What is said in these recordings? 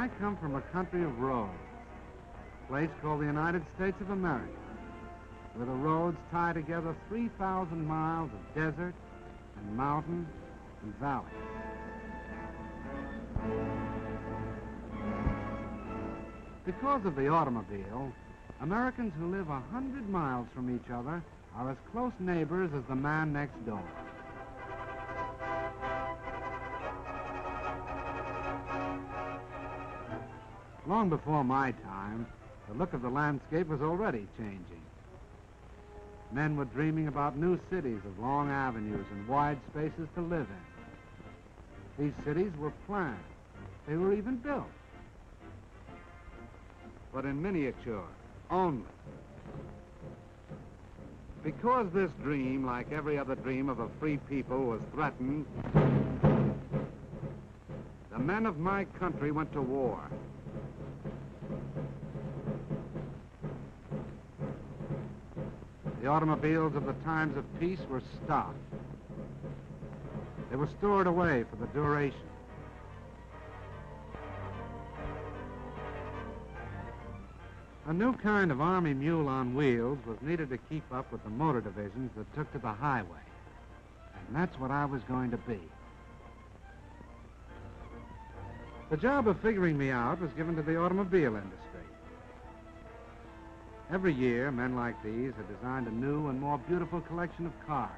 I come from a country of roads, a place called the United States of America, where the roads tie together 3,000 miles of desert and mountain and valley. Because of the automobile, Americans who live 100 miles from each other are as close neighbors as the man next door. Long before my time, the look of the landscape was already changing. Men were dreaming about new cities of long avenues and wide spaces to live in. These cities were planned. They were even built. But in miniature, only. Because this dream, like every other dream of a free people, was threatened, the men of my country went to war. The automobiles of the times of peace were stopped. They were stored away for the duration. A new kind of army mule on wheels was needed to keep up with the motor divisions that took to the highway. And that's what I was going to be. The job of figuring me out was given to the automobile industry. Every year, men like these had designed a new and more beautiful collection of cars.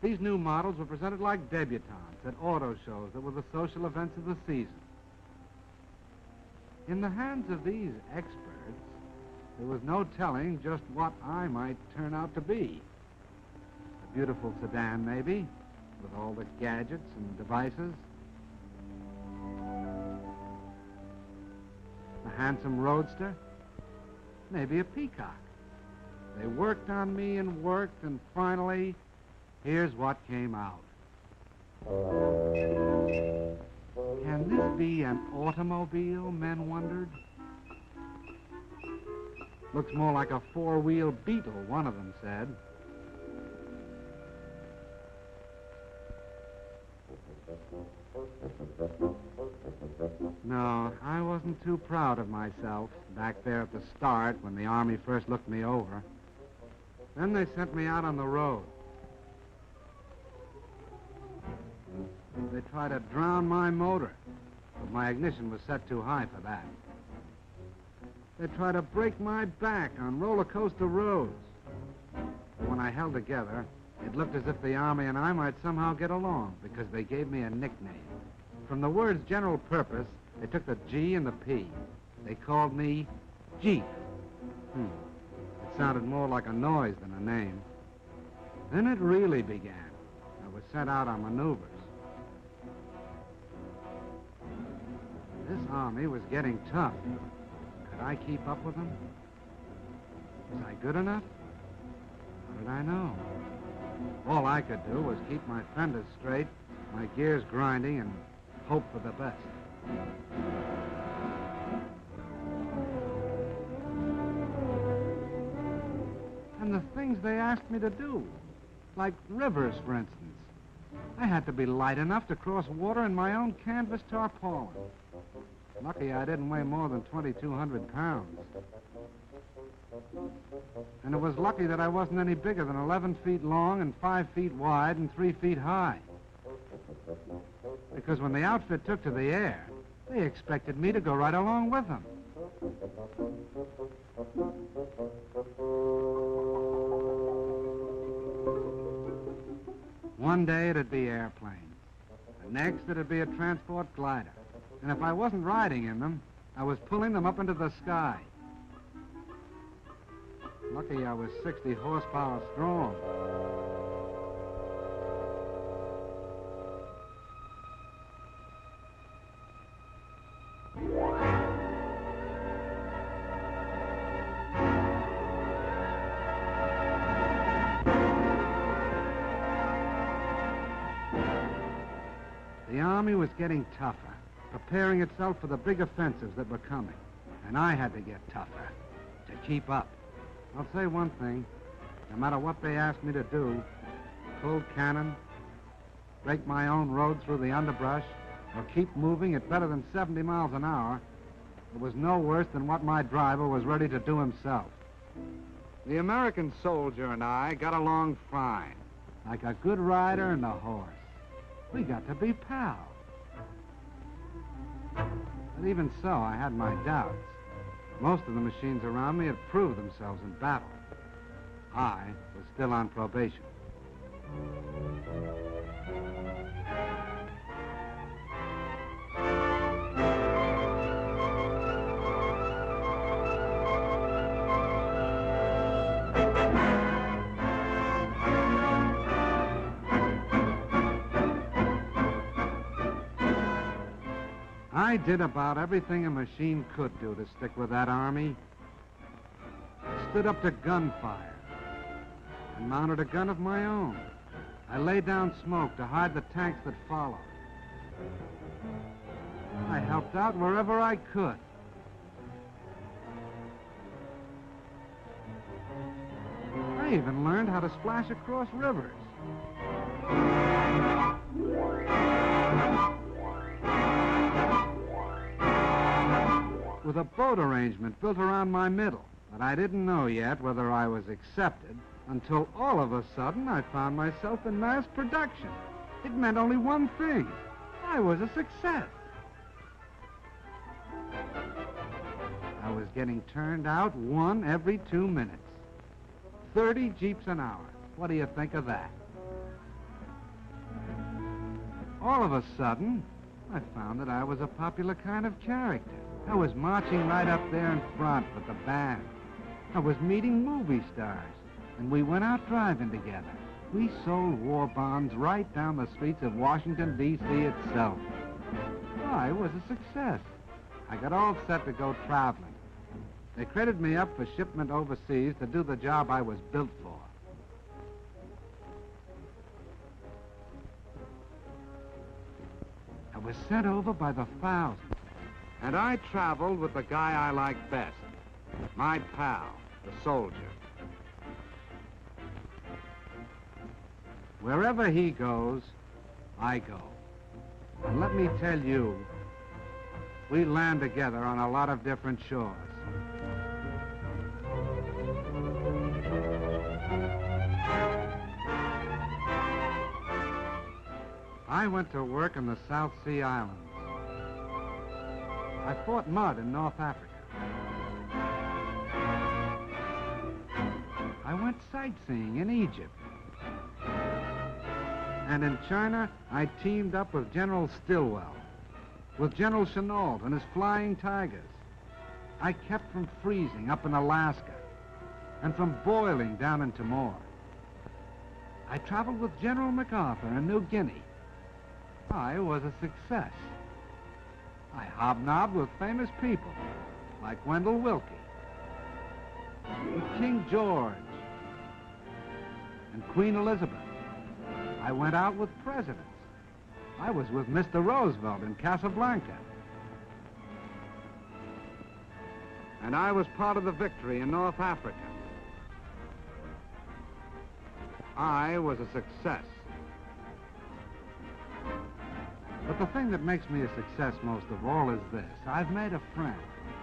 These new models were presented like debutantes at auto shows that were the social events of the season. In the hands of these experts, there was no telling just what I might turn out to be. A beautiful sedan, maybe, with all the gadgets and devices. A handsome roadster. Maybe a peacock. They worked on me and worked, and finally, here's what came out. Can this be an automobile, men wondered? Looks more like a four-wheel Beetle, one of them said. No, I wasn't too proud of myself back there at the start when the Army first looked me over. Then they sent me out on the road. They tried to drown my motor, but my ignition was set too high for that. They tried to break my back on roller coaster roads. When I held together, it looked as if the Army and I might somehow get along, because they gave me a nickname. From the words general purpose, they took the G and the P. They called me Jeep. It sounded more like a noise than a name. Then it really began. I was sent out on maneuvers. This Army was getting tough. Could I keep up with them? Was I good enough? How did I know? All I could do was keep my fenders straight, my gears grinding, and hope for the best. And the things they asked me to do, like rivers, for instance. I had to be light enough to cross water in my own canvas tarpaulin. Lucky I didn't weigh more than 2,200 pounds. And it was lucky that I wasn't any bigger than 11 feet long and 5 feet wide and 3 feet high. Because when the outfit took to the air, they expected me to go right along with them. One day it'd be airplanes. The next it'd be a transport glider. And if I wasn't riding in them, I was pulling them up into the sky. Lucky I was 60 horsepower strong. The Army was getting tougher, preparing itself for the big offensives that were coming. And I had to get tougher to keep up. I'll say one thing. No matter what they asked me to do, pull cannon, break my own road through the underbrush, or keep moving at better than 70 miles an hour, it was no worse than what my driver was ready to do himself. The American soldier and I got along fine, like a good rider and a horse. We got to be pals. But even so, I had my doubts. Most of the machines around me had proved themselves in battle. I was still on probation. I did about everything a machine could do to stick with that army. I stood up to gunfire and mounted a gun of my own. I laid down smoke to hide the tanks that followed. I helped out wherever I could. I even learned how to splash across rivers. With a boat arrangement built around my middle. But I didn't know yet whether I was accepted until all of a sudden I found myself in mass production. It meant only one thing. I was a success. I was getting turned out one every 2 minutes. 30 Jeeps an hour. What do you think of that? All of a sudden, I found that I was a popular kind of character. I was marching right up there in front with the band. I was meeting movie stars, and we went out driving together. We sold war bonds right down the streets of Washington, D.C. itself. I was a success. I got all set to go traveling. They credited me up for shipment overseas to do the job I was built for. I was sent over by the thousands. And I traveled with the guy I liked best, my pal, the soldier. Wherever he goes, I go. And let me tell you, we land together on a lot of different shores. I went to work in the South Sea Islands. I fought mud in North Africa. I went sightseeing in Egypt. And in China, I teamed up with General Stilwell, with General Chennault and his Flying Tigers. I kept from freezing up in Alaska and from boiling down in Timor. I traveled with General MacArthur in New Guinea. I was a success. I hobnobbed with famous people, like Wendell Willkie, with King George, and Queen Elizabeth. I went out with presidents. I was with Mr. Roosevelt in Casablanca. And I was part of the victory in North Africa. I was a success. But the thing that makes me a success most of all is this. I've made a friend.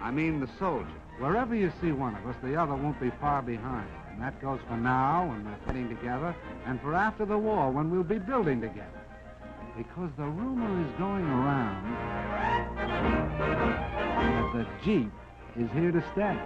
I mean the soldier. Wherever you see one of us, the other won't be far behind. And that goes for now, when we're fighting together, and for after the war, when we'll be building together. Because the rumor is going around that the Jeep is here to stay.